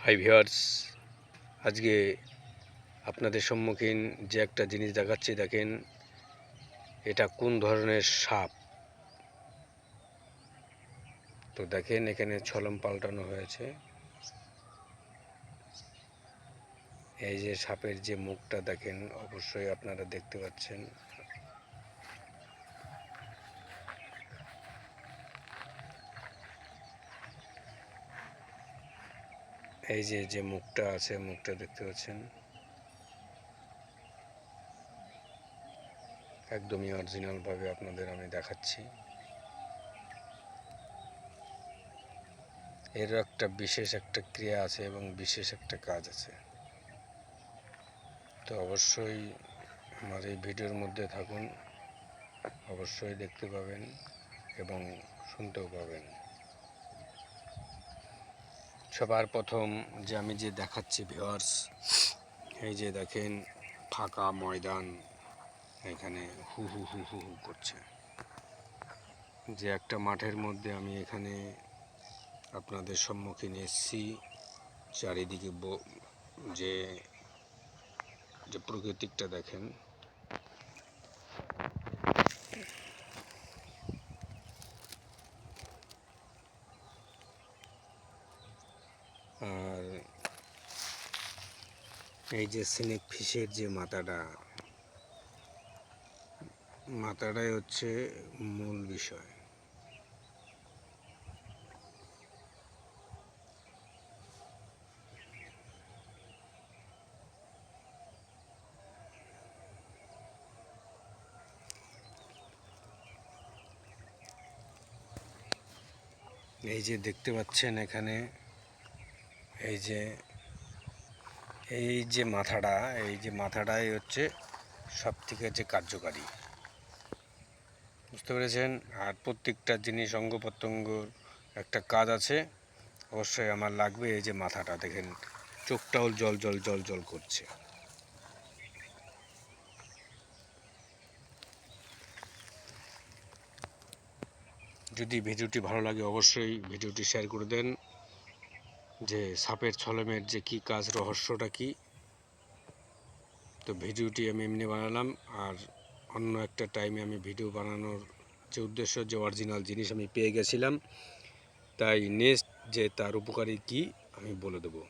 Hi viewers, আজকে আপনাদের সম্মুখীন যে একটা জিনিস দেখাচ্ছি, দেখেন এটা কোন ধরনের সাপ। তো দেখেন এখানে ছলম পাল্টানো হয়েছে। এই যে সাপের যে মুখটা দেখেন, অবশ্যই আপনারা দেখতে পাচ্ছেন। এই যে মুখটা আছে, মুখটা দেখতে পাচ্ছেন, একদমই অরিজিনাল ভাবে আপনাদের আমি দেখাচ্ছি। এর একটা বিশেষ একটা ক্রিয়া আছে এবং বিশেষ একটা কাজ আছে। তো অবশ্যই আমার এই ভিডিওর মধ্যে থাকুন, অবশ্যই দেখতে পাবেন এবং শুনতেও পাবেন। সবার প্রথম যে আমি যে দেখাচ্ছি ভিউয়ার্স, এই যে দেখেন ফাঁকা ময়দান, এখানে হু হু হু হু হু করছে। যে একটা মাঠের মধ্যে আমি এখানে আপনাদের সম্মুখীন এসছি। চারিদিকে যে যে প্রকৃতিকটা দেখেন, আর এই যে স্নেক ফিশের যে মাথাটাই হচ্ছে মূল বিষয়। এই যে দেখতে পাচ্ছেন এখানে, এই যে মাথাটাই হচ্ছে সব থেকে যে কার্যকারী, বুঝতে পেরেছেন। আর প্রত্যেকটা জিনিস অঙ্গ প্রত্যঙ্গর একটা কাজ আছে। অবশ্যই আমার লাগবে এই যে মাথাটা দেখেন, চোখটাও জল জল জল জল করছে। যদি ভিডিওটি ভালো লাগে অবশ্যই ভিডিওটি শেয়ার করে দেন। যে সাপের ছলমের যে কি কাজ, রহস্যটা কি। তো ভিডিওটি আমি এমনি বানালাম, আর অন্য একটা টাইমে আমি ভিডিও বানানোর যে উদ্দেশ্য, যে অরিজিনাল জিনিস আমি পেয়ে গেছিলাম, তাই নেক্সট যে তার উপকারী কি আমি বলে দেবো।